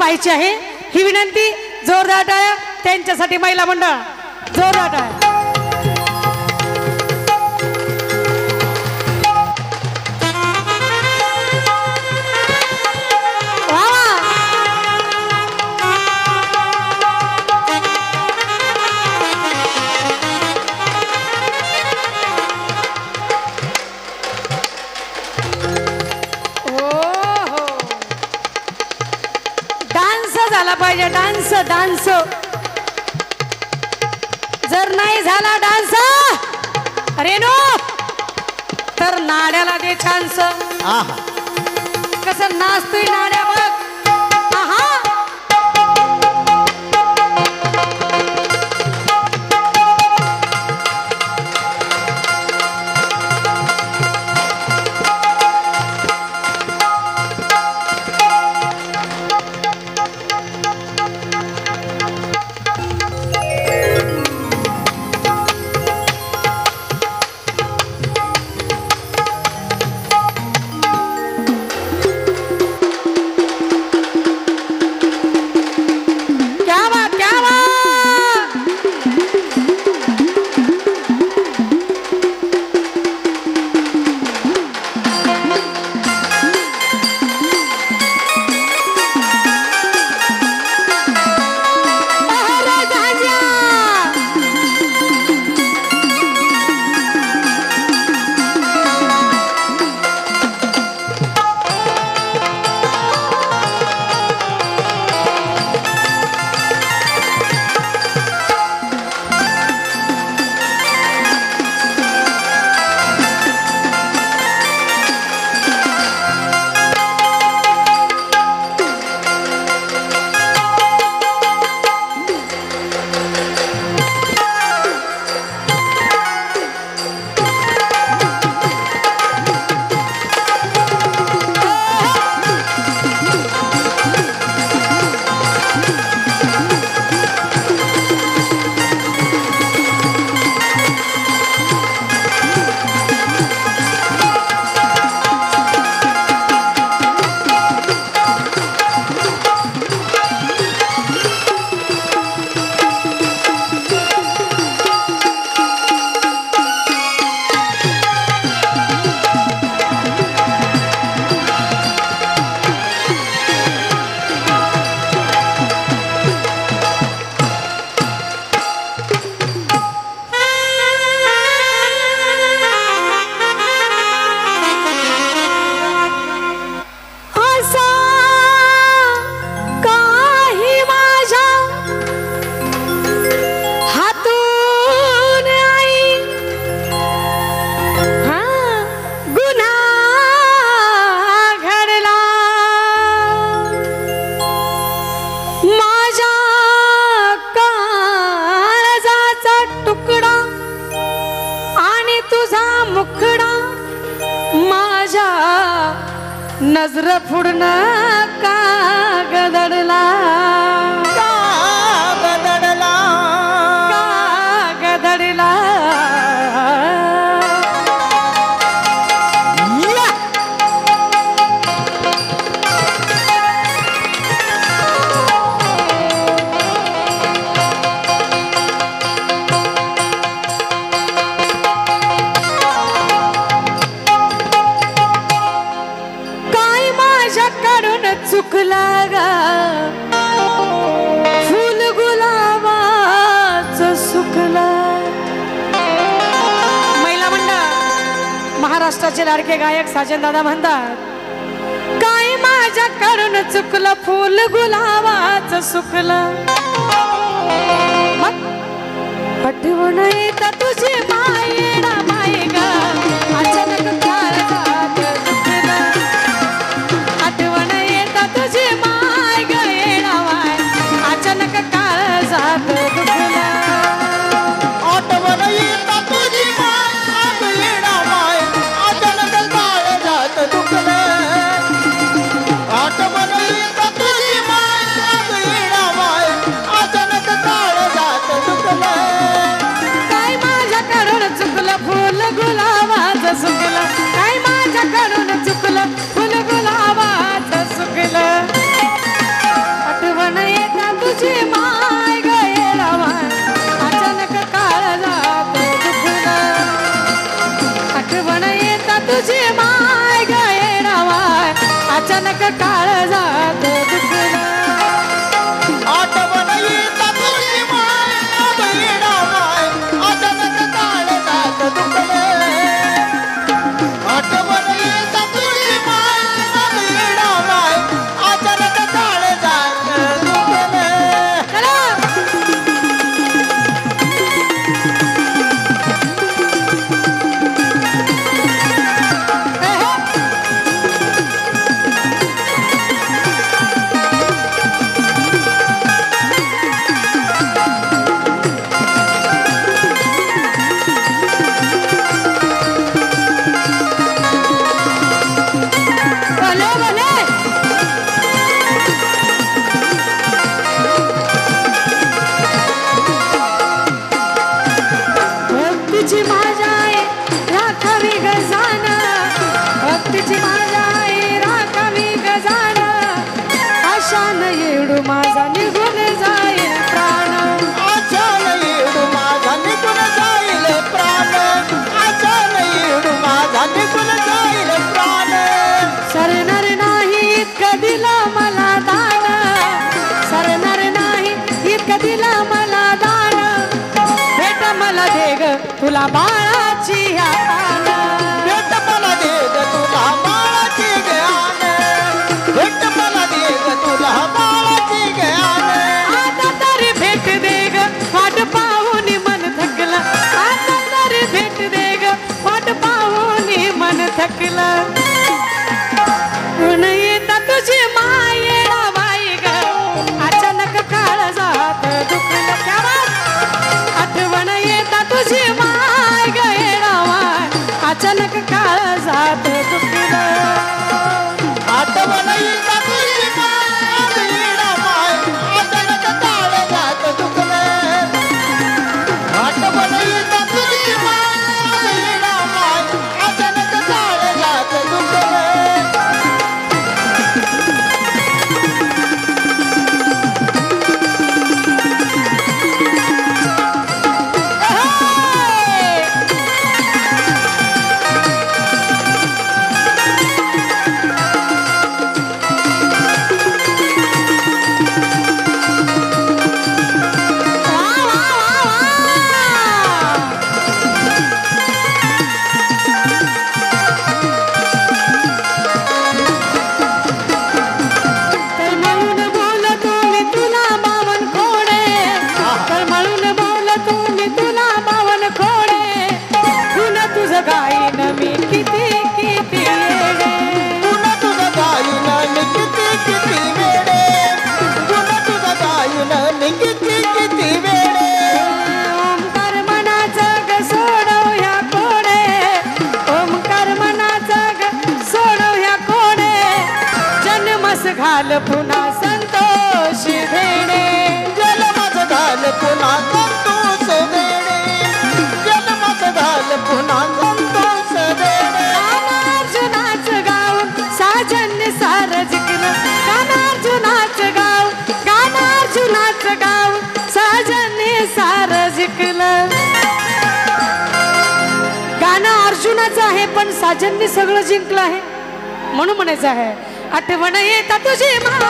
पाहायची आहे ही विनंती. जोरदार टाळ्या त्यांच्यासाठी महिला मंडळ, जोरदार टाळ्या. झाला पाहिजे डान्स, डान्स. जर नाही झाला डान्स रेणू तर नाड्याला दे चान्स. कसं नाचतोय नाड्या बघ. नजर फुडन का गदडला, का गदडला, का गदडला. चुकला गा फुल गुलाबाच सुकला. महिला मंडळ महाराष्ट्राचे लाडके गायक साजन दादा म्हणतात, काय माझ्याकडून चुकलं फुल गुलाबाच सुकलं. आठवण येत तुझी मायेला माय ग, अचानक काळजात दुखलं. आठवण येत तुझी माय ग येणावाय, अचानक काळजात दुखलं. आठवण येत तुझी माय ग येणावाय, अचानक काळजात दुखलं. आठवण येत तुझी माय ग येणावाय, अचानक काळजात दुखलं. काय माझ्याकडून चुकलं फुल गुलाबाचं सुकलं, काय माझ्याकडून चुकलं फुल गुलाबाचं सुकलं. आठवण येता तुझी माय गये रावाय अचानक काळ जात दुखलं आठवण येता तुझी माय अगं येडावाय अचानक काळ जात दुखले आठवण येता तुझी माय अगं येडावाय अचानक काळ जात दुखले चला भले भले भक्तीची माझ्या आई राखावी गजान भक्तीची माझ्या आई राखावी गजान आशान येडू माझा निघून जाईल प्राण आचान येडू माझा निघून जाईल प्राण आचान येडू माझा निघून जाईल प्राण सरणार नाही इतकं दिलं मला दान सरणार नाही इतकं दिलं मला दान भेट मला दे ग तुला बाळाची आण भेट मला दे ग तुला बाळाची ज्ञान भेट मला दे ग तुला बाळाची ज्ञान आता तरी भेट दे ग वाट पाहून मन थकलं आता तरी भेट दे ग वाट पाहून मन थकलं ऊन येता तुझी मायेला बाई ग अचानक काळ जात दुखलं क्या बात आठवण येता तुझी माय ग येडावाय अचानक काळ जात दुखलं आठवण येता तुझी माय येडावाय अचानक काळ जात दुखले आठवण येता तुझी माय येडावाय अचानक काळ जात दुखले तळमळून बोलतो मी तुला बावन खोडे तळमळून बोलतो मी तुला बावन खोडे गुण तुझं गाईन मी किती किती येडे पुन्हा तुझं गायन मी किती किती वेडे पुन्हा तुझं गायन मी किती किती वेडे ओमकार मनाचं ग सोडव ह्या कोडे ओमकार मनाचं ग सोडव ह्या कोडे जन्मस घाल पुन्हा संतोष भेडे जन्मात घाल पुन्हा संतोष वेडे जन्मात घाल पुन्हा संतोष वेडे अर्जुनाच गाव साजन्य सार जिंकलं गानार्जुनाच गाव गानार्जुनाच गाव साजन्य सार जिंकलं गाणं अर्जुनाचं आहे पण साजन्य सगळं जिंकलं आहे म्हणून म्हणायचं आहे आठवण येता तुझी मा